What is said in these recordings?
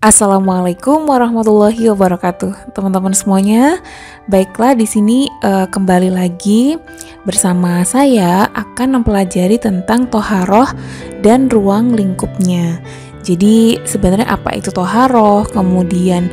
Assalamualaikum warahmatullahi wabarakatuh, teman-teman semuanya. Baiklah, di sini kembali lagi bersama saya akan mempelajari tentang toharoh dan ruang lingkupnya. Jadi sebenarnya apa itu toharoh? Kemudian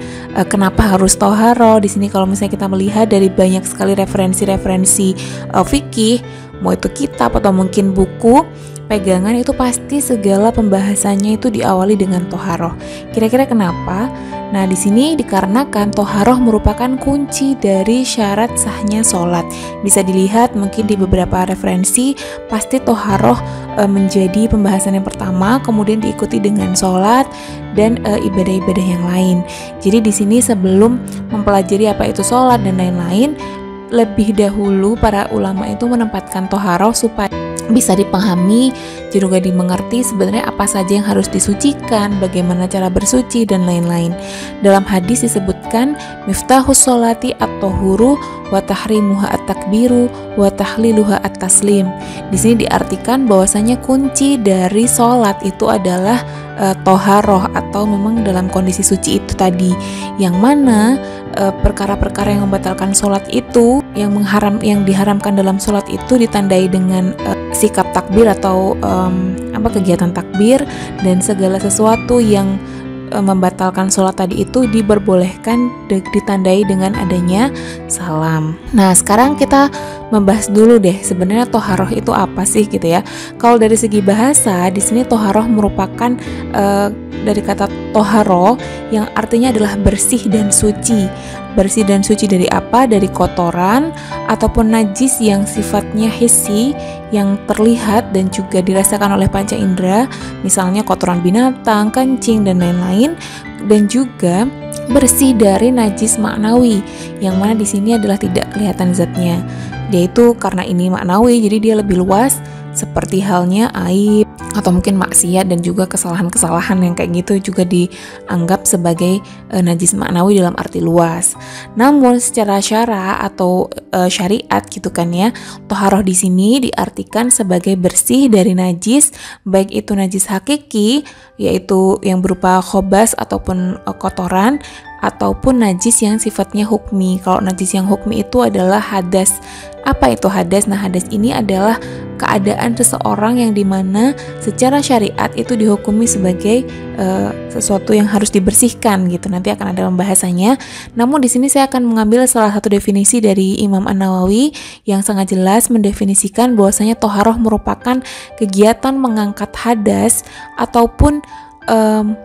kenapa harus toharoh? Di sini kalau misalnya kita melihat dari banyak sekali referensi-referensi fikih, mau itu kitab atau mungkin buku pegangan, itu pasti segala pembahasannya itu diawali dengan toharoh. Kira-kira kenapa? Nah, di sini dikarenakan toharoh merupakan kunci dari syarat sahnya sholat. Bisa dilihat mungkin di beberapa referensi, pasti toharoh menjadi pembahasan yang pertama, kemudian diikuti dengan sholat dan ibadah-ibadah yang lain. Jadi di sini sebelum mempelajari apa itu sholat dan lain-lain, lebih dahulu para ulama itu menempatkan toharoh supaya bisa dipahami, juga dimengerti sebenarnya apa saja yang harus disucikan, bagaimana cara bersuci dan lain-lain. Dalam hadis disebutkan miftahus sholati at-tohuru wa tahrimuha at-takbiru wa tahliluha at-taslim. Di sini diartikan bahwasanya kunci dari sholat itu adalah toharoh atau memang dalam kondisi suci itu tadi, yang mana perkara-perkara yang membatalkan sholat itu, yang diharamkan dalam sholat itu ditandai dengan sikap takbir atau kegiatan takbir, dan segala sesuatu yang membatalkan sholat tadi itu diperbolehkan ditandai dengan adanya salam. Nah, sekarang kita membahas dulu deh sebenarnya toharoh itu apa sih gitu ya. Kalau dari segi bahasa, di sini toharoh merupakan dari kata toharo yang artinya adalah bersih dan suci. Bersih dan suci dari apa? Dari kotoran ataupun najis yang sifatnya hissi, yang terlihat dan juga dirasakan oleh panca indera, misalnya kotoran binatang, kencing dan lain-lain, dan juga bersih dari najis maknawi, yang mana di sini adalah tidak kelihatan zatnya. Dia itu karena ini maknawi, jadi dia lebih luas, seperti halnya aib atau mungkin maksiat dan juga kesalahan-kesalahan yang kayak gitu juga dianggap sebagai najis maknawi dalam arti luas. Namun secara syara atau syariat gitu kan ya, toharoh di sini diartikan sebagai bersih dari najis, baik itu najis hakiki yaitu yang berupa khobas ataupun kotoran, ataupun najis yang sifatnya hukmi. Kalau najis yang hukmi itu adalah hadas. Apa itu hadas? Nah, hadas ini adalah keadaan seseorang yang dimana secara syariat itu dihukumi sebagai sesuatu yang harus dibersihkan gitu. Nanti akan ada pembahasannya. Namun di sini saya akan mengambil salah satu definisi dari Imam An-Nawawi yang sangat jelas mendefinisikan bahwasanya toharoh merupakan kegiatan mengangkat hadas ataupun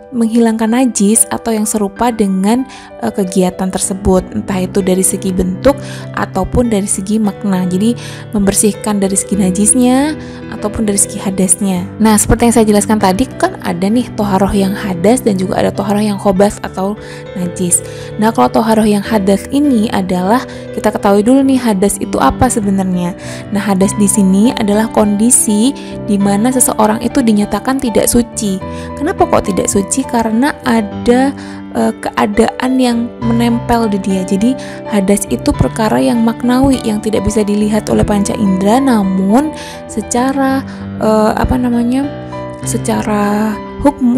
menghilangkan najis atau yang serupa dengan kegiatan tersebut, entah itu dari segi bentuk ataupun dari segi makna. Jadi membersihkan dari segi najisnya ataupun dari segi hadasnya. Nah, seperti yang saya jelaskan tadi kan ada nih toharoh yang hadas dan juga ada toharoh yang khobas atau najis. Nah, kalau toharoh yang hadas ini adalah, kita ketahui dulu nih hadas itu apa sebenarnya. Nah, hadas di sini adalah kondisi di mana seseorang itu dinyatakan tidak suci. Kenapa kok tidak suci? Karena ada keadaan yang menempel di dia. Jadi hadas itu perkara yang maknawi, yang tidak bisa dilihat oleh panca indera, namun secara secara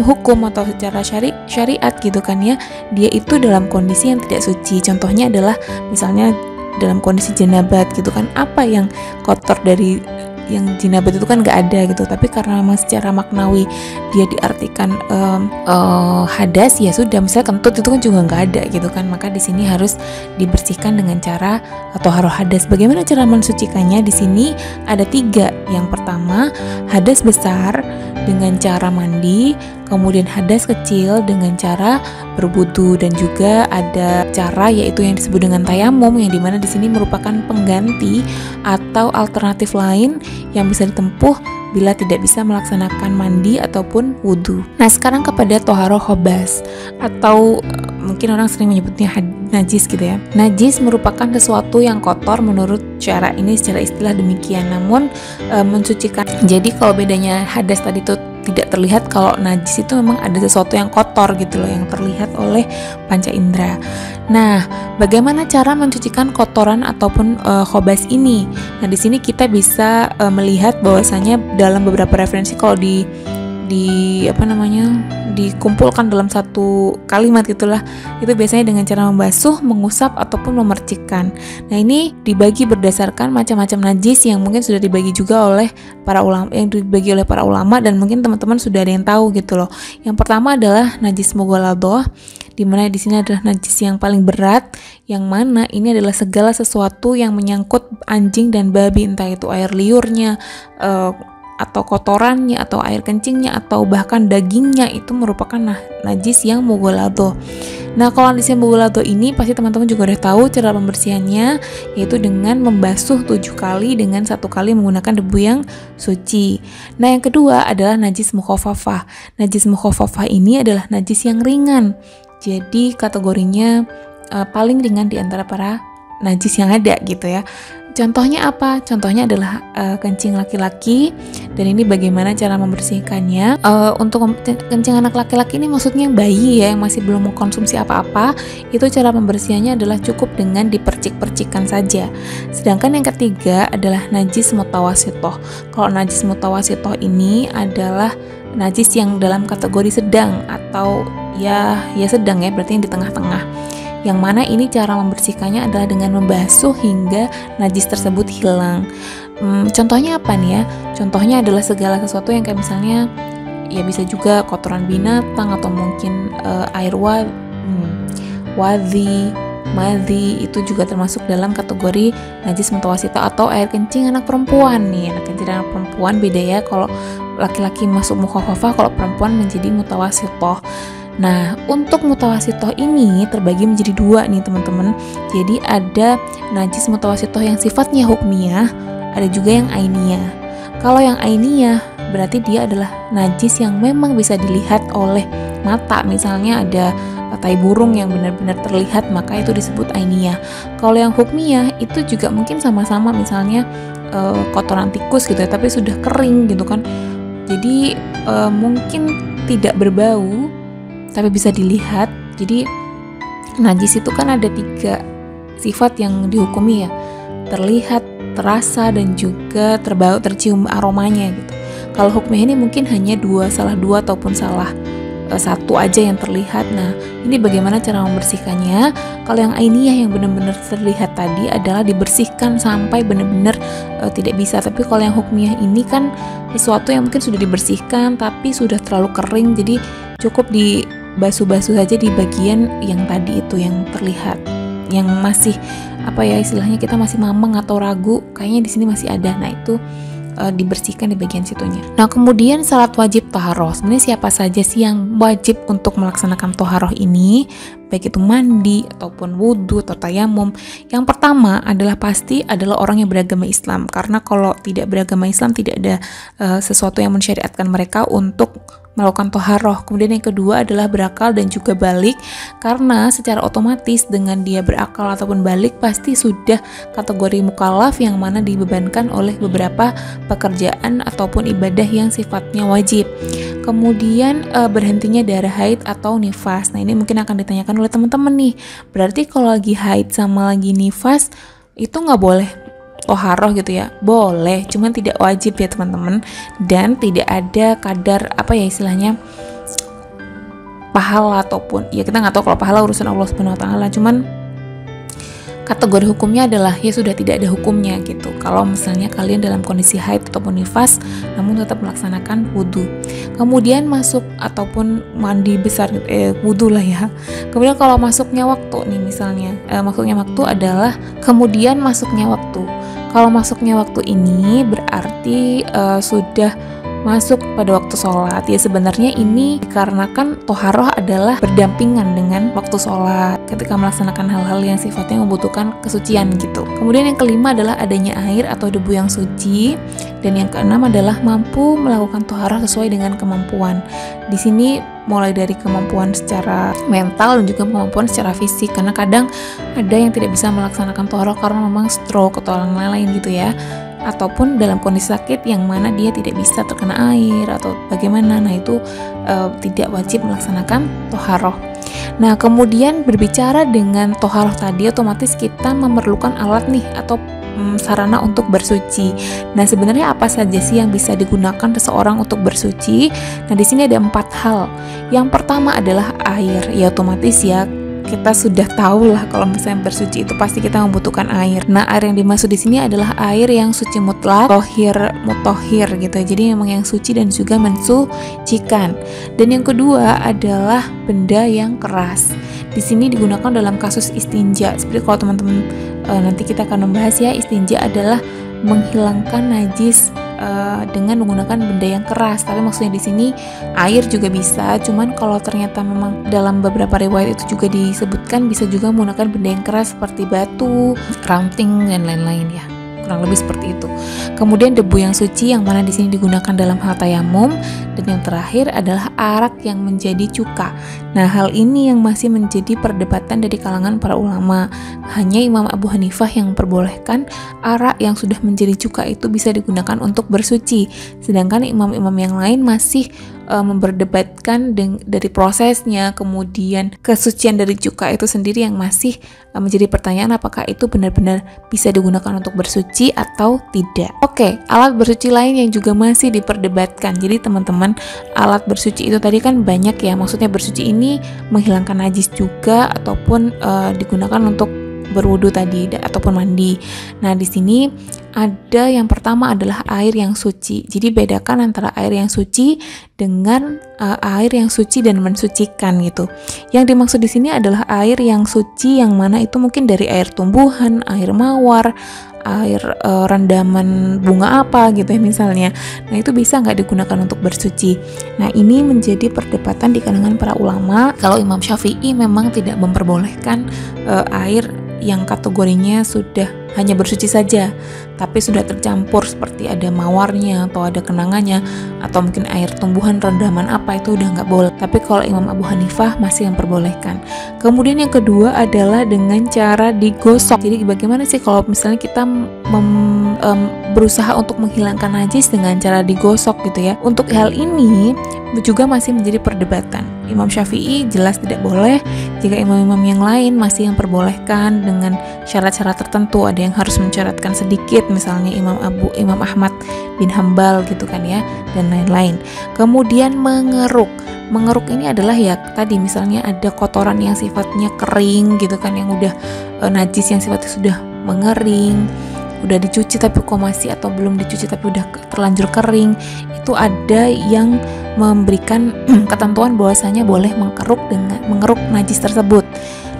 hukum atau secara syariat gitu kan ya, dia itu dalam kondisi yang tidak suci. Contohnya adalah misalnya dalam kondisi jenabat gitu kan, apa yang kotor dari yang jinabat itu kan nggak ada gitu, tapi karena memang secara maknawi dia diartikan hadas, ya sudah, misalnya kentut itu kan juga nggak ada gitu kan, maka di sini harus dibersihkan dengan cara toharoh hadas. Bagaimana cara mensucikannya? Di sini ada 3. Yang pertama, hadas besar dengan cara mandi, kemudian hadas kecil dengan cara berwudu, dan juga ada cara yaitu yang disebut dengan tayamum, yang dimana di sini merupakan pengganti atau alternatif lain yang bisa ditempuh bila tidak bisa melaksanakan mandi ataupun wudu. Nah, sekarang kepada toharoh khobas atau mungkin orang sering menyebutnya najis gitu ya. Najis merupakan sesuatu yang kotor menurut cara ini, secara istilah demikian. Namun mensucikan. Jadi kalau bedanya hadas tadi itu tidak terlihat, kalau najis itu memang ada sesuatu yang kotor gitu loh, yang terlihat oleh panca indera. Nah, bagaimana cara mencucikan kotoran ataupun khobas ini? Nah, di sini kita bisa melihat bahwasanya dalam beberapa referensi, kalau di dikumpulkan dalam satu kalimat gitulah. Itu biasanya dengan cara membasuh, mengusap ataupun memercikkan. Nah, ini dibagi berdasarkan macam-macam najis yang mungkin sudah dibagi juga oleh para ulama, dan mungkin teman-teman sudah ada yang tahu gitu loh. Yang pertama adalah najis mughaladah, di mana di sini adalah najis yang paling berat, yang mana ini adalah segala sesuatu yang menyangkut anjing dan babi, entah itu air liurnya, atau kotorannya, atau air kencingnya, atau bahkan dagingnya, itu merupakan najis yang mughaladah. Nah, kalau najis yang mughaladah ini pasti teman-teman juga udah tahu cara pembersihannya, yaitu dengan membasuh 7 kali dengan 1 kali menggunakan debu yang suci. Nah, yang kedua adalah najis mukhafafah. Najis mukhafafah ini adalah najis yang ringan. Jadi kategorinya paling ringan di antara para najis yang ada gitu ya. Contohnya apa? Contohnya adalah kencing laki-laki, dan ini bagaimana cara membersihkannya. Untuk kencing anak laki-laki ini maksudnya bayi ya, yang masih belum mengkonsumsi apa-apa, itu cara pembersihannya adalah cukup dengan dipercik-percikan saja. Sedangkan yang ketiga adalah najis mutawasitoh. Kalau najis mutawasitoh ini adalah najis yang dalam kategori sedang, atau ya sedang ya, berarti yang di tengah-tengah. Yang mana ini cara membersihkannya adalah dengan membasuh hingga najis tersebut hilang. Contohnya apa nih ya? Contohnya adalah segala sesuatu yang kayak misalnya, ya bisa juga kotoran binatang, atau mungkin air wadhi, madhi, itu juga termasuk dalam kategori najis mutawasito. Atau air kencing anak perempuan nih, anak kencing anak perempuan beda ya, kalau laki-laki masuk mukhafafah, kalau perempuan menjadi mutawasitoh. Nah, untuk mutawasitoh ini terbagi menjadi 2 nih teman-teman. Jadi ada najis mutawasitoh yang sifatnya hukmiyah, ada juga yang ainiyah. Kalau yang ainiyah berarti dia adalah najis yang memang bisa dilihat oleh mata. Misalnya ada tai burung yang benar-benar terlihat, maka itu disebut ainiyah. Kalau yang hukmiyah itu juga mungkin sama-sama, misalnya kotoran tikus gitu ya, tapi sudah kering gitu kan. Jadi mungkin tidak berbau, tapi bisa dilihat. Jadi najis itu kan ada 3 sifat yang dihukumi ya: terlihat, terasa, dan juga terbau, tercium aromanya gitu. Kalau hukmiyah ini mungkin hanya salah dua ataupun salah 1 aja yang terlihat. Nah, ini bagaimana cara membersihkannya? Kalau yang ainiyah yang benar-benar terlihat tadi adalah dibersihkan sampai benar-benar tidak bisa. Tapi kalau yang hukmiyah ini kan sesuatu yang mungkin sudah dibersihkan tapi sudah terlalu kering, jadi cukup dibasuh-basuh saja di bagian yang tadi itu yang terlihat, yang masih istilahnya kita masih mamang atau ragu, kayaknya di sini masih ada. Nah, itu dibersihkan di bagian situnya. Nah, kemudian salat wajib toharoh. Sebenarnya siapa saja sih yang wajib untuk melaksanakan toharoh ini, baik itu mandi ataupun wudhu atau tayamum? Yang pertama adalah pasti adalah orang yang beragama Islam, karena kalau tidak beragama Islam tidak ada sesuatu yang mensyariatkan mereka untuk melakukan toharoh. Kemudian yang kedua adalah berakal dan juga balik, karena secara otomatis dengan dia berakal ataupun balik pasti sudah kategori mukallaf, yang mana dibebankan oleh beberapa pekerjaan ataupun ibadah yang sifatnya wajib. Kemudian berhentinya darah haid atau nifas. Nah, ini mungkin akan ditanyakan oleh teman-teman nih, berarti kalau lagi haid sama lagi nifas itu nggak boleh toharoh gitu ya? Boleh, cuman tidak wajib ya teman-teman, dan tidak ada kadar istilahnya pahala, ataupun ya kita nggak tahu kalau pahala urusan Allah Subhanahu Wa Taala, cuman kategori hukumnya adalah ya sudah tidak ada hukumnya gitu. Kalau misalnya kalian dalam kondisi haid ataupun nifas namun tetap melaksanakan wudhu, kemudian masuk ataupun mandi besar wudhu lah ya. Kemudian kalau masuknya waktu nih, misalnya masuknya waktu adalah kemudian masuknya waktu. Kalau masuknya waktu ini berarti sudah masuk pada waktu sholat. Ya sebenarnya ini dikarenakan toharoh adalah berdampingan dengan waktu sholat ketika melaksanakan hal-hal yang sifatnya membutuhkan kesucian gitu. Kemudian yang kelima adalah adanya air atau debu yang suci, dan yang keenam adalah mampu melakukan toharoh sesuai dengan kemampuan. Di sini mulai dari kemampuan secara mental dan juga kemampuan secara fisik, karena kadang ada yang tidak bisa melaksanakan toharoh karena memang stroke atau lain-lain gitu ya, ataupun dalam kondisi sakit yang mana dia tidak bisa terkena air atau bagaimana. Nah, itu tidak wajib melaksanakan toharoh. Nah, kemudian berbicara dengan toharoh tadi, otomatis kita memerlukan alat nih, atau sarana untuk bersuci. Nah, sebenarnya apa saja sih yang bisa digunakan seseorang untuk bersuci? Nah, di sini ada 4 hal. Yang pertama adalah air. Ya otomatis ya, kita sudah tahu lah kalau misalnya bersuci itu pasti kita membutuhkan air. Nah, air yang dimaksud di sini adalah air yang suci mutlak, tohir, mutohir gitu. Jadi memang yang suci dan juga mensucikan. Dan yang kedua adalah benda yang keras. Di sini digunakan dalam kasus istinja. Seperti kalau teman-teman nanti kita akan membahas ya, istinja adalah menghilangkan najis dengan menggunakan benda yang keras. Tapi maksudnya di sini air juga bisa. Cuman kalau ternyata memang dalam beberapa riwayat itu juga disebutkan bisa juga menggunakan benda yang keras seperti batu, ranting dan lain-lain ya. Kurang lebih seperti itu. Kemudian debu yang suci yang mana di sini digunakan dalam hal tayamum, dan yang terakhir adalah arak yang menjadi cuka. Nah, hal ini yang masih menjadi perdebatan dari kalangan para ulama. Hanya Imam Abu Hanifah yang memperbolehkan arak yang sudah menjadi cuka itu bisa digunakan untuk bersuci. Sedangkan imam-imam yang lain masih memperdebatkan dari prosesnya, kemudian kesucian dari cuka itu sendiri yang masih menjadi pertanyaan apakah itu benar-benar bisa digunakan untuk bersuci atau tidak. Oke, alat bersuci lain yang juga masih diperdebatkan. Jadi teman-teman, alat bersuci itu tadi kan banyak ya, maksudnya bersuci ini menghilangkan najis juga ataupun digunakan untuk berwudu tadi ataupun mandi. Nah, di sini ada yang pertama adalah air yang suci. Jadi bedakan antara air yang suci dengan air yang suci dan mensucikan gitu. Yang dimaksud di sini adalah air yang suci yang mana itu mungkin dari air tumbuhan, air mawar, air rendaman bunga apa gitu ya misalnya. Nah, itu bisa nggak digunakan untuk bersuci. Nah, ini menjadi perdebatan di kalangan para ulama. Kalau Imam Syafi'i memang tidak memperbolehkan air yang kategorinya sudah hanya bersuci saja, tapi sudah tercampur seperti ada mawarnya atau ada kenangannya atau mungkin air tumbuhan rendaman apa, itu udah nggak boleh. Tapi kalau Imam Abu Hanifah masih memperbolehkan. Kemudian yang kedua adalah dengan cara digosok. Jadi bagaimana sih kalau misalnya kita berusaha untuk menghilangkan najis dengan cara digosok gitu ya. Untuk hal ini juga masih menjadi perdebatan. Imam Syafi'i jelas tidak boleh, jika imam-imam yang lain masih memperbolehkan dengan syarat-syarat tertentu. Ada yang harus mencaratkan sedikit, misalnya Imam Ahmad bin Hambal gitu kan ya, dan lain-lain. Kemudian mengeruk ini adalah ya tadi misalnya ada kotoran yang sifatnya kering gitu kan, yang udah najis yang sifatnya sudah mengering, udah dicuci tapi kok masih, atau belum dicuci tapi udah terlanjur kering. Itu ada yang memberikan ketentuan bahwasanya boleh mengeruk najis tersebut.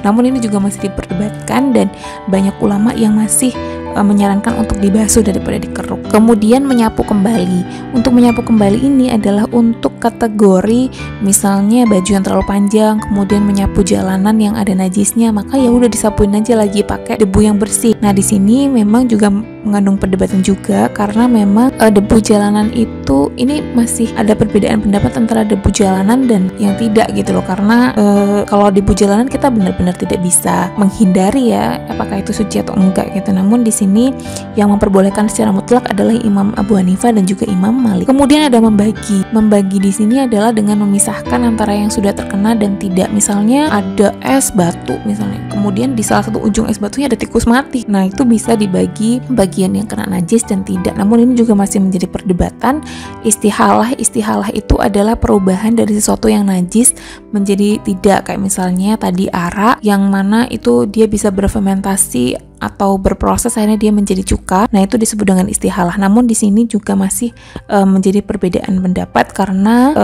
Namun ini juga masih diperdebatkan dan banyak ulama yang masih menyarankan untuk dibasuh daripada dikeruk. Kemudian menyapu kembali. Untuk menyapu kembali ini adalah untuk kategori misalnya baju yang terlalu panjang, kemudian menyapu jalanan yang ada najisnya, maka ya udah disapuin aja lagi pakai debu yang bersih. Nah, di sini memang juga mengandung perdebatan juga karena memang debu jalanan itu ini masih ada perbedaan pendapat antara debu jalanan dan yang tidak gitu loh. Karena kalau debu jalanan kita benar-benar tidak bisa menghindari ya apakah itu suci atau enggak gitu. Namun di sini yang memperbolehkan secara mutlak adalah Imam Abu Hanifah dan juga Imam Malik. Kemudian ada membagi di sini adalah dengan memisahkan antara yang sudah terkena dan tidak. Misalnya ada es batu misalnya, kemudian di salah satu ujung es batunya ada tikus mati. Nah, itu bisa dibagi bagian yang kena najis dan tidak. Namun ini juga masih menjadi perdebatan. Istihalah itu adalah perubahan dari sesuatu yang najis menjadi tidak, kayak misalnya tadi arak yang mana itu dia bisa berfermentasi atau berproses akhirnya dia menjadi cuka. Nah, itu disebut dengan istihalah. Namun di sini juga masih menjadi perbedaan pendapat karena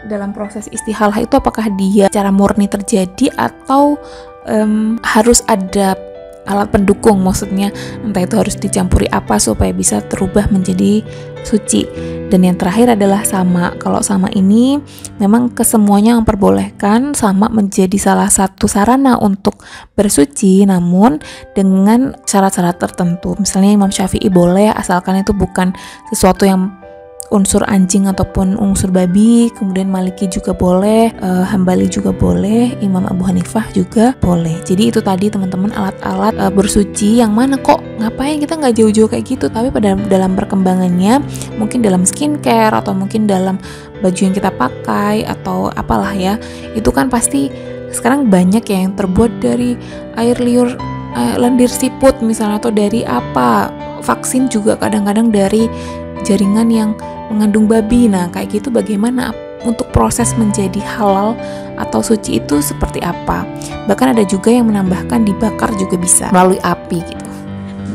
dalam proses istihalah itu apakah dia secara murni terjadi atau harus ada alat pendukung, maksudnya entah itu harus dicampuri apa supaya bisa terubah menjadi suci. Dan yang terakhir adalah sama. Kalau sama ini memang kesemuanya memperbolehkan, sama menjadi salah satu sarana untuk bersuci, namun dengan syarat-syarat tertentu. Misalnya Imam Syafi'i boleh asalkan itu bukan sesuatu yang unsur anjing ataupun unsur babi. Kemudian Maliki juga boleh, Hambali juga boleh, Imam Abu Hanifah juga boleh. Jadi itu tadi teman-teman alat-alat bersuci yang mana kok ngapain kita nggak jauh-jauh kayak gitu, tapi pada dalam perkembangannya mungkin dalam skincare atau mungkin dalam baju yang kita pakai atau apalah ya, itu kan pasti sekarang banyak ya yang terbuat dari air liur lendir siput misalnya, atau dari apa, vaksin juga kadang-kadang dari jaringan yang mengandung babi. Nah kayak gitu bagaimana untuk proses menjadi halal atau suci itu seperti apa. Bahkan ada juga yang menambahkan dibakar juga bisa melalui api gitu,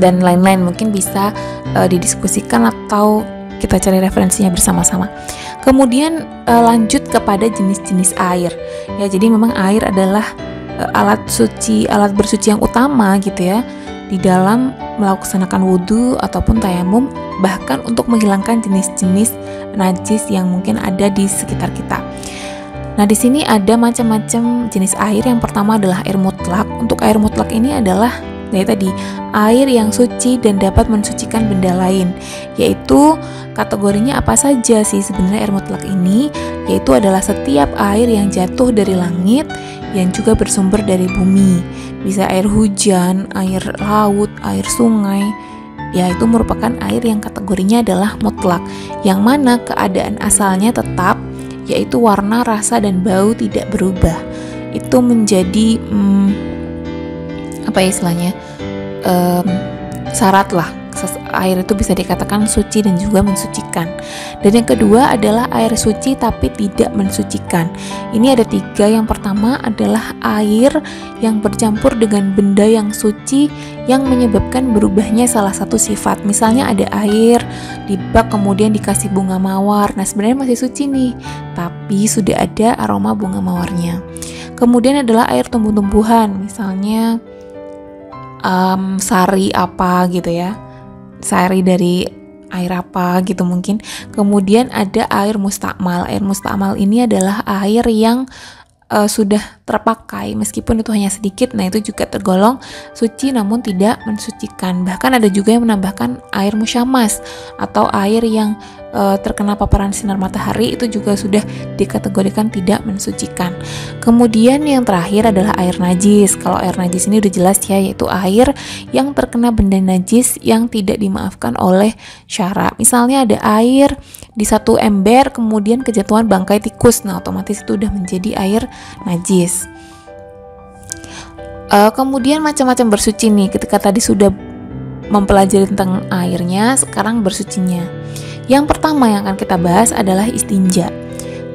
dan lain-lain. Mungkin bisa didiskusikan atau kita cari referensinya bersama-sama. Kemudian lanjut kepada jenis-jenis air ya. Jadi memang air adalah alat bersuci yang utama gitu ya, di dalam melaksanakan wudhu ataupun tayamum, bahkan untuk menghilangkan jenis-jenis najis yang mungkin ada di sekitar kita. Nah di sini ada macam-macam jenis air. Yang pertama adalah air mutlak. Untuk air mutlak ini adalah tadi air yang suci dan dapat mensucikan benda lain. Yaitu kategorinya apa saja sih sebenarnya air mutlak ini? Yaitu adalah setiap air yang jatuh dari langit yang juga bersumber dari bumi. Bisa air hujan, air laut, air sungai. Ya itu merupakan air yang kategorinya adalah mutlak, yang mana keadaan asalnya tetap, yaitu warna, rasa, dan bau tidak berubah. Itu menjadi syarat lah, air itu bisa dikatakan suci dan juga mensucikan. Dan yang kedua adalah air suci tapi tidak mensucikan. Ini ada 3. Yang pertama adalah air yang bercampur dengan benda yang suci yang menyebabkan berubahnya salah satu sifat. Misalnya ada air di bak kemudian dikasih bunga mawar. Nah sebenarnya masih suci nih, tapi sudah ada aroma bunga mawarnya. Kemudian adalah air tumbuh-tumbuhan, misalnya sari apa gitu ya, sari dari air apa gitu mungkin. Kemudian ada air mustakmal. Air mustakmal ini adalah air yang sudah terpakai meskipun itu hanya sedikit. Nah itu juga tergolong suci namun tidak mensucikan. Bahkan ada juga yang menambahkan air musyamas atau air yang terkena paparan sinar matahari, itu juga sudah dikategorikan tidak mensucikan. Kemudian yang terakhir adalah air najis. Kalau air najis ini udah jelas ya, yaitu air yang terkena benda najis yang tidak dimaafkan oleh syara. Misalnya ada air di satu ember kemudian kejatuhan bangkai tikus, nah otomatis itu udah menjadi air najis. Kemudian macam-macam bersuci nih. Ketika tadi sudah mempelajari tentang airnya, sekarang bersucinya. Yang pertama yang akan kita bahas adalah istinja.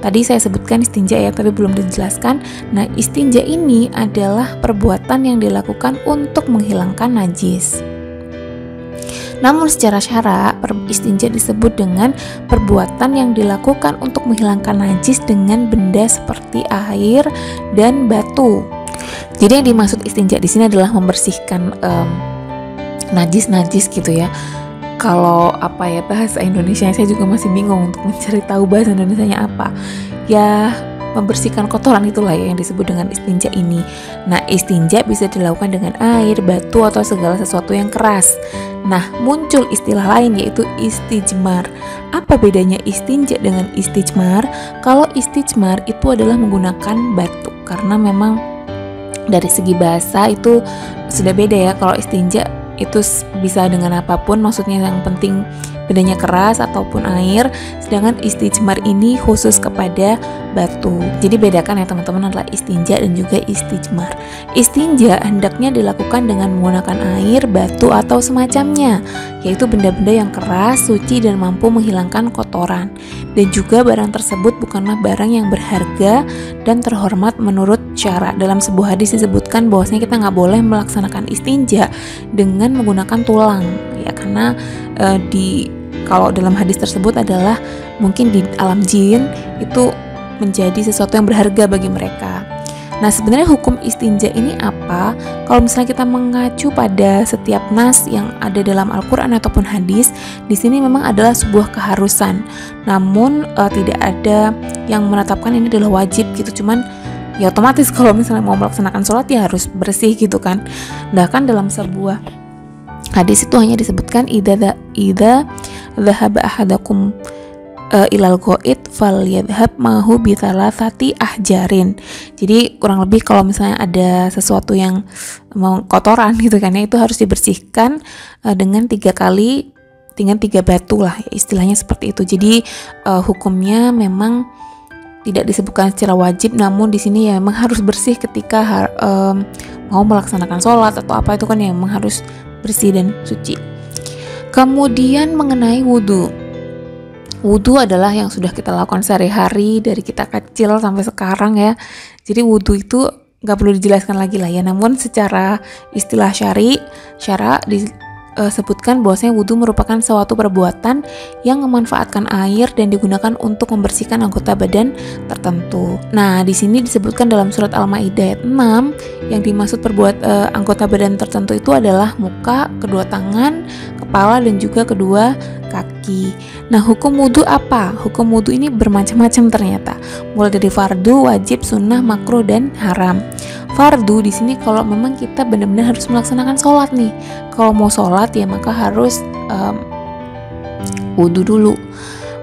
Tadi saya sebutkan istinja ya, tapi belum dijelaskan. Nah, istinja ini adalah perbuatan yang dilakukan untuk menghilangkan najis. Namun secara syara, istinja disebut dengan perbuatan yang dilakukan untuk menghilangkan najis dengan benda seperti air dan batu. Jadi yang dimaksud istinja di sini adalah membersihkan najis-najis gitu ya. Kalau bahasa Indonesia saya juga masih bingung untuk mencari tahu bahasa Indonesianya apa. Ya membersihkan kotoran itulah ya yang disebut dengan istinja ini. Nah istinja bisa dilakukan dengan air, batu, atau segala sesuatu yang keras. Nah muncul istilah lain yaitu istijmar. Apa bedanya istinja dengan istijmar? Kalau istijmar itu adalah menggunakan batu, karena memang dari segi bahasa itu sudah beda ya. Kalau istinja itu bisa dengan apapun, maksudnya yang penting bedanya keras ataupun air, sedangkan istijmar ini khusus kepada batu. Jadi bedakan ya teman-teman, adalah istinja dan juga istijmar. Istinja hendaknya dilakukan dengan menggunakan air, batu, atau semacamnya, yaitu benda-benda yang keras, suci, dan mampu menghilangkan kotoran. Dan juga barang tersebut bukanlah barang yang berharga dan terhormat menurut syara. Dalam sebuah hadis disebutkan bahwasanya kita nggak boleh melaksanakan istinja dengan menggunakan tulang ya, karena kalau dalam hadis tersebut adalah mungkin di alam jin itu menjadi sesuatu yang berharga bagi mereka. Nah sebenarnya hukum istinja ini apa? Kalau misalnya kita mengacu pada setiap nas yang ada dalam Al-Quran ataupun hadis, di sini memang adalah sebuah keharusan. Namun tidak ada yang menetapkan ini adalah wajib gitu. Cuman ya otomatis kalau misalnya mau melaksanakan sholat ya harus bersih gitu kan. Bahkan dalam sebuah hadis itu hanya disebutkan idza dhahaba ahadakum ilal ghaid falyadhhab mahu bi thalathati ahjarin. Jadi kurang lebih kalau misalnya ada sesuatu yang mau kotoran gitu kan ya, itu harus dibersihkan dengan 3 batu lah ya, istilahnya seperti itu. Jadi hukumnya memang tidak disebutkan secara wajib, namun di sini ya memang harus bersih ketika mau melaksanakan sholat atau apa, itu kan yang memang harus bersih dan suci. Kemudian mengenai wudhu. Wudhu adalah yang sudah kita lakukan sehari-hari dari kita kecil sampai sekarang ya. Jadi wudhu itu nggak perlu dijelaskan lagi lah ya. Namun secara istilah syara disebutkan bahwasanya wudhu merupakan suatu perbuatan yang memanfaatkan air dan digunakan untuk membersihkan anggota badan tertentu. Nah, di sini disebutkan dalam surat Al-Maidah ayat 6 yang dimaksud anggota badan tertentu itu adalah muka, kedua tangan, kepala dan juga kedua kaki. Nah, hukum wudhu apa? Hukum wudhu ini bermacam-macam ternyata. Mulai dari fardu, wajib, sunnah, makruh dan haram. Fardu di sini kalau memang kita benar-benar harus melaksanakan sholat nih. Kalau mau sholat ya maka harus wudhu dulu.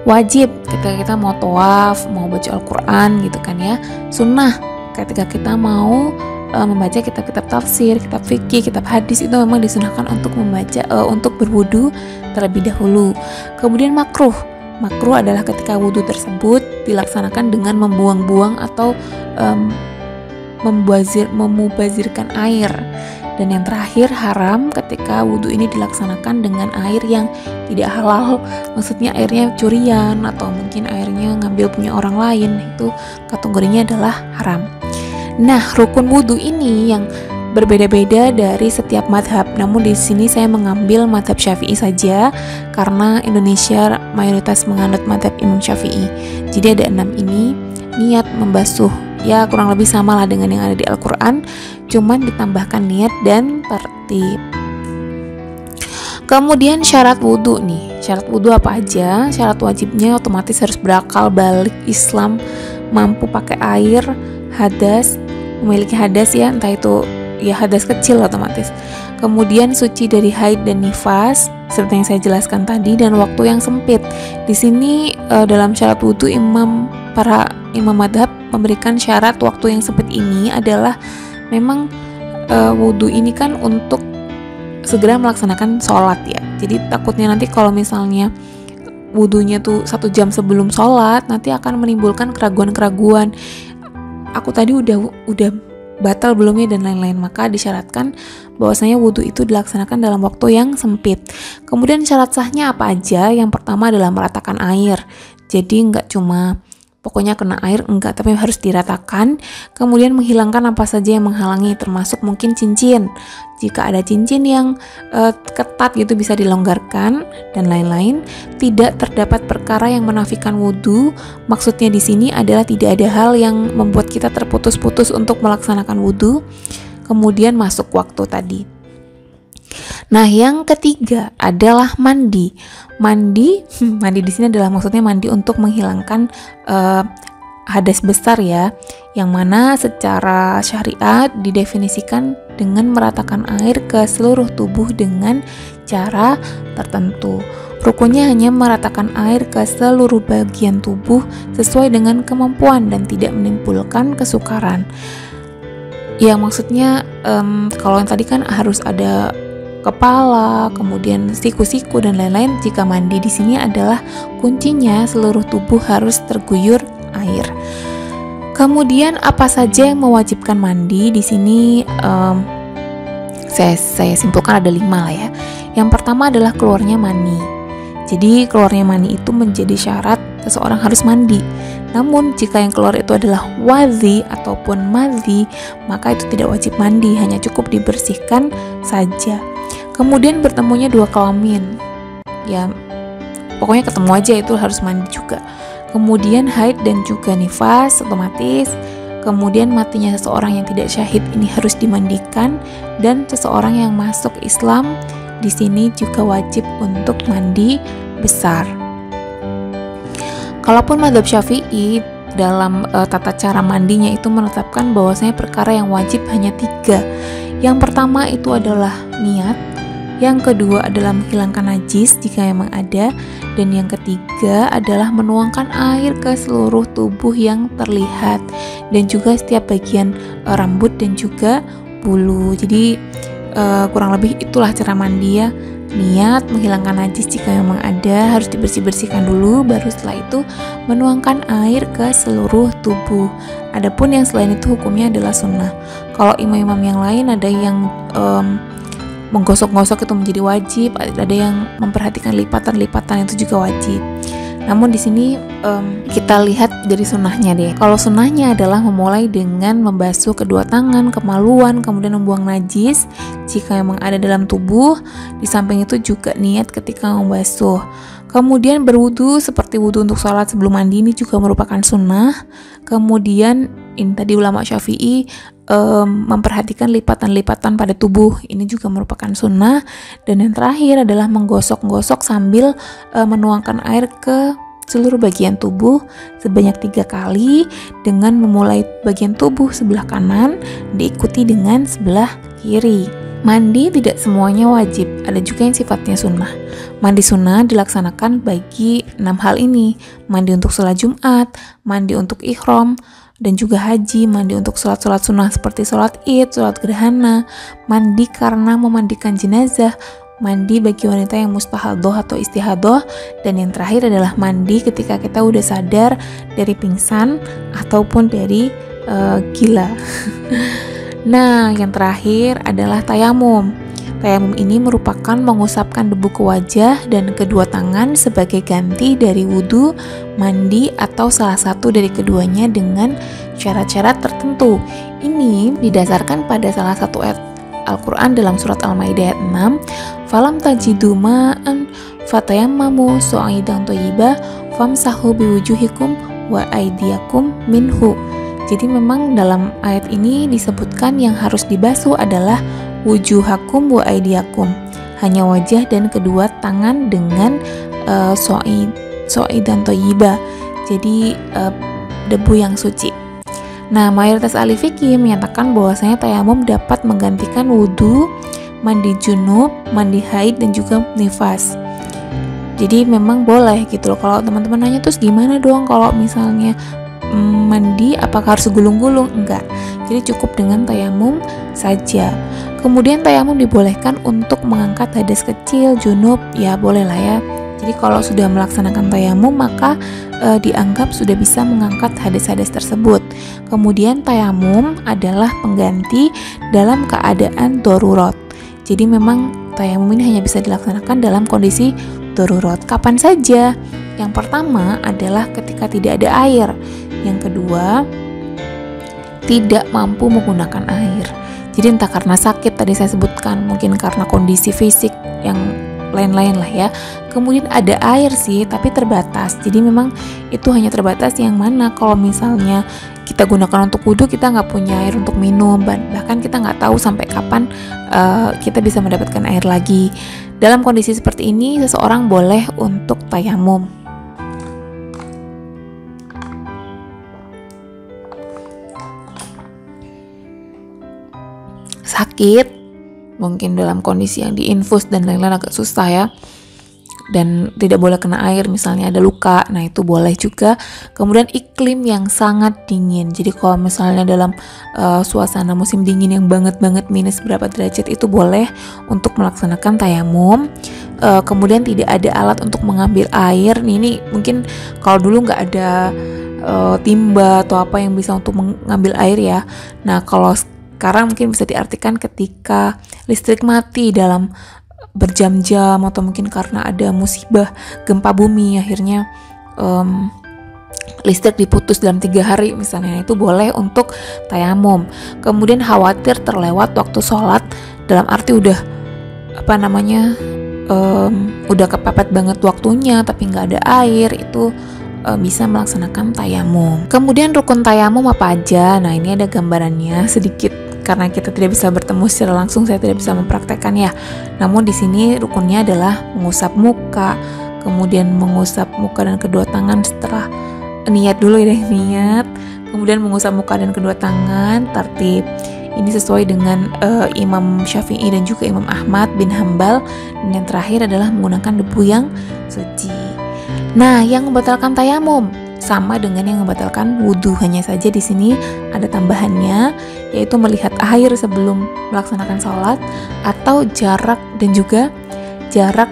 Wajib ketika kita mau tawaf, mau baca Al-Quran gitu kan ya. Sunnah ketika kita mau membaca kitab-kitab tafsir, kitab fikih, kitab hadis, itu memang disunahkan untuk untuk berwudu terlebih dahulu. Kemudian makruh adalah ketika wudu tersebut dilaksanakan dengan membuang-buang atau memubazirkan air. Dan yang terakhir haram ketika wudu ini dilaksanakan dengan air yang tidak halal, maksudnya airnya curian atau mungkin airnya ngambil punya orang lain, itu kategorinya adalah haram. Nah, rukun wudhu ini yang berbeda-beda dari setiap madhab. Namun di sini saya mengambil madhab Syafi'i saja karena Indonesia mayoritas menganut madhab Imam Syafi'i. Jadi ada 6 ini. Niat membasuh, ya kurang lebih sama lah dengan yang ada di Al-Quran, cuman ditambahkan niat dan tertib. Kemudian syarat wudhu nih. Syarat wudhu apa aja? Syarat wajibnya otomatis harus berakal balik Islam, mampu pakai air, hadas, memiliki hadas ya, entah itu ya hadas kecil otomatis. Kemudian suci dari haid dan nifas seperti yang saya jelaskan tadi, dan waktu yang sempit. Di sini dalam syarat wudhu para imam madhab memberikan syarat waktu yang sempit ini adalah memang wudhu ini kan untuk segera melaksanakan sholat ya. Jadi takutnya nanti kalau misalnya wudhunya tuh 1 jam sebelum sholat, nanti akan menimbulkan keraguan-keraguan. Aku tadi udah batal belum ya dan lain-lain. Maka disyaratkan bahwasanya wudhu itu dilaksanakan dalam waktu yang sempit. Kemudian syarat sahnya apa aja? Yang pertama adalah meratakan air. Jadi nggak cuma pokoknya kena air, enggak, tapi harus diratakan. Kemudian menghilangkan apa saja yang menghalangi, termasuk mungkin cincin. Jika ada cincin yang ketat gitu bisa dilonggarkan dan lain-lain. Tidak terdapat perkara yang menafikan wudhu. Maksudnya di sini adalah tidak ada hal yang membuat kita terputus-putus untuk melaksanakan wudhu. Kemudian masuk waktu tadi. Nah, yang ketiga adalah mandi. Mandi di sini adalah maksudnya mandi untuk menghilangkan hadas besar ya, yang mana secara syariat didefinisikan dengan meratakan air ke seluruh tubuh dengan cara tertentu. Rukunnya hanya meratakan air ke seluruh bagian tubuh sesuai dengan kemampuan dan tidak menimbulkan kesukaran. Ya maksudnya kalau yang tadi kan harus ada kepala, kemudian siku-siku dan lain-lain. Jika mandi di sini adalah kuncinya seluruh tubuh harus terguyur air. Kemudian apa saja yang mewajibkan mandi di sini? Saya simpulkan ada 5 lah ya. Yang pertama adalah keluarnya mani. Jadi keluarnya mani itu menjadi syarat seseorang harus mandi. Namun jika yang keluar itu adalah wadhi ataupun madhi, maka itu tidak wajib mandi, hanya cukup dibersihkan saja. Kemudian bertemunya 2 kelamin, ya pokoknya ketemu aja itu harus mandi juga. Kemudian haid dan juga nifas otomatis. Kemudian matinya seseorang yang tidak syahid ini harus dimandikan, dan seseorang yang masuk Islam di sini juga wajib untuk mandi besar. Kalaupun mazhab Syafi'i dalam tata cara mandinya itu menetapkan bahwasanya perkara yang wajib hanya 3. Yang pertama itu adalah niat. Yang kedua adalah menghilangkan najis jika memang ada, dan yang ketiga adalah menuangkan air ke seluruh tubuh yang terlihat dan juga setiap bagian rambut dan juga bulu. Jadi kurang lebih itulah cara mandi ya. Niat menghilangkan najis jika memang ada, harus dibersih-bersihkan dulu, baru setelah itu menuangkan air ke seluruh tubuh. Adapun yang selain itu hukumnya adalah sunnah. Kalau imam-imam yang lain ada yang menggosok-gosok itu menjadi wajib, ada yang memperhatikan lipatan-lipatan itu juga wajib. Namun di sini kita lihat dari sunnahnya deh. Kalau sunnahnya adalah memulai dengan membasuh kedua tangan, kemaluan, kemudian membuang najis jika memang ada dalam tubuh. Di samping itu juga niat ketika membasuh. Kemudian berwudu seperti wudu untuk sholat sebelum mandi, ini juga merupakan sunnah. Kemudian ini tadi ulama Syafi'i memperhatikan lipatan-lipatan pada tubuh, ini juga merupakan sunnah. Dan yang terakhir adalah menggosok-gosok sambil menuangkan air ke seluruh bagian tubuh sebanyak 3 kali, dengan memulai bagian tubuh sebelah kanan diikuti dengan sebelah kiri. Mandi tidak semuanya wajib, ada juga yang sifatnya sunnah. Mandi sunnah dilaksanakan bagi 6 hal ini: mandi untuk sholat Jumat, mandi untuk ihram dan juga haji, mandi untuk sholat-sholat sunnah seperti sholat id, sholat gerhana, mandi karena memandikan jenazah, mandi bagi wanita yang mustahadoh atau istihadoh, dan yang terakhir adalah mandi ketika kita udah sadar dari pingsan ataupun dari gila. Nah, yang terakhir adalah tayamum. Tayamum ini merupakan mengusapkan debu ke wajah dan kedua tangan sebagai ganti dari wudhu, mandi, atau salah satu dari keduanya dengan syarat-syarat tertentu. Ini didasarkan pada salah satu ayat Al-Quran dalam surat Al-Maidah ayat 6, "Falam tajidu ma'an fatayammamu su'idan thayyiban famsahu biwujuhikum wa aydiyakum minhu." Jadi memang dalam ayat ini disebutkan yang harus dibasuh adalah wujuhakum wa aydiyakum, hanya wajah dan kedua tangan dengan su'idan thayyiban, jadi debu yang suci. Nah, mayoritas ahli fikih menyatakan bahwasanya tayamum dapat menggantikan wudhu, mandi junub, mandi haid, dan juga nifas. Jadi memang boleh gitu loh. Kalau teman-teman nanya, terus gimana dong kalau misalnya mandi, apakah harus gulung-gulung? Enggak, jadi cukup dengan tayamum saja. Kemudian tayamum dibolehkan untuk mengangkat hadas kecil, junub, ya boleh lah ya. Jadi kalau sudah melaksanakan tayamum maka dianggap sudah bisa mengangkat hadas-hadas tersebut. Kemudian tayamum adalah pengganti dalam keadaan darurat. Jadi memang tayamum ini hanya bisa dilaksanakan dalam kondisi darurat. Kapan saja? Yang pertama adalah ketika tidak ada air. Yang kedua, tidak mampu menggunakan air. Jadi entah karena sakit tadi saya sebutkan, mungkin karena kondisi fisik yang lain-lain lah ya. Kemudian ada air sih, tapi terbatas. Jadi memang itu hanya terbatas yang mana kalau misalnya kita gunakan untuk wudhu, kita nggak punya air untuk minum, bahkan kita nggak tahu sampai kapan kita bisa mendapatkan air lagi. Dalam kondisi seperti ini, seseorang boleh untuk tayamum. Sakit, mungkin dalam kondisi yang diinfus dan lain-lain agak susah ya, dan tidak boleh kena air, misalnya ada luka, nah itu boleh juga. Kemudian iklim yang sangat dingin, jadi kalau misalnya dalam suasana musim dingin yang banget minus berapa derajat, itu boleh untuk melaksanakan tayamum. Kemudian tidak ada alat untuk mengambil air, ini mungkin kalau dulu nggak ada timba atau apa yang bisa untuk mengambil air ya. Nah kalau sekarang mungkin bisa diartikan ketika listrik mati dalam berjam-jam, atau mungkin karena ada musibah gempa bumi akhirnya listrik diputus dalam 3 hari misalnya, itu boleh untuk tayamum. Kemudian khawatir terlewat waktu sholat, dalam arti udah udah kepepet banget waktunya tapi nggak ada air, itu bisa melaksanakan tayamum. Kemudian rukun tayamum apa aja? Nah ini ada gambarannya sedikit, karena kita tidak bisa bertemu secara langsung, saya tidak bisa mempraktekkan ya. Namun di sini rukunnya adalah mengusap muka, kemudian mengusap muka dan kedua tangan setelah niat dulu ya, niat. Kemudian mengusap muka dan kedua tangan tertib. Ini sesuai dengan Imam Syafi'i dan juga Imam Ahmad bin Hambal. Dan yang terakhir adalah menggunakan debu yang suci. Nah, yang membatalkan tayamum sama dengan yang membatalkan wudhu. Hanya saja di sini ada tambahannya, yaitu melihat air sebelum melaksanakan sholat atau jarak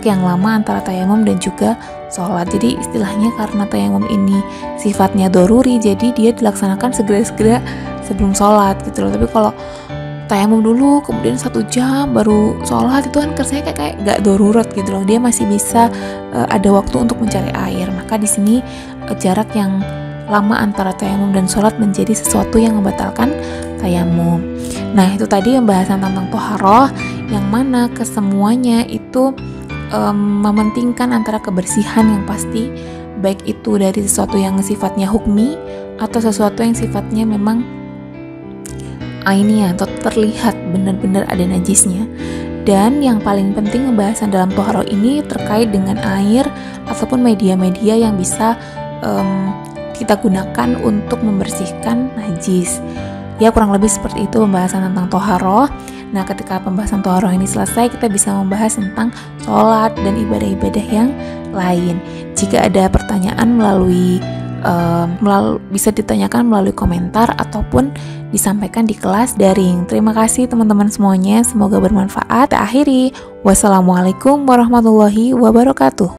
yang lama antara tayamum dan juga sholat. Jadi istilahnya karena tayamum ini sifatnya doruri, jadi dia dilaksanakan segera-segera sebelum sholat gitu loh. Tapi kalau tayamum dulu kemudian 1 jam baru sholat, itu kan kesannya kayak gak darurat gitu loh. Dia masih bisa ada waktu untuk mencari air. Maka di sini jarak yang lama antara tayamum dan sholat menjadi sesuatu yang membatalkan tayamum. Nah, itu tadi pembahasan tentang toharoh, yang mana kesemuanya itu mementingkan antara kebersihan yang pasti, baik itu dari sesuatu yang sifatnya hukmi atau sesuatu yang sifatnya memang aini atau terlihat benar-benar ada najisnya. Dan yang paling penting pembahasan dalam toharoh ini terkait dengan air ataupun media-media yang bisa kita gunakan untuk membersihkan najis. Ya, kurang lebih seperti itu pembahasan tentang toharoh. Nah, ketika pembahasan toharoh ini selesai, kita bisa membahas tentang sholat dan ibadah-ibadah yang lain. Jika ada pertanyaan bisa ditanyakan melalui komentar ataupun disampaikan di kelas daring. Terima kasih teman-teman semuanya, semoga bermanfaat. Akhiri, wassalamualaikum warahmatullahi wabarakatuh.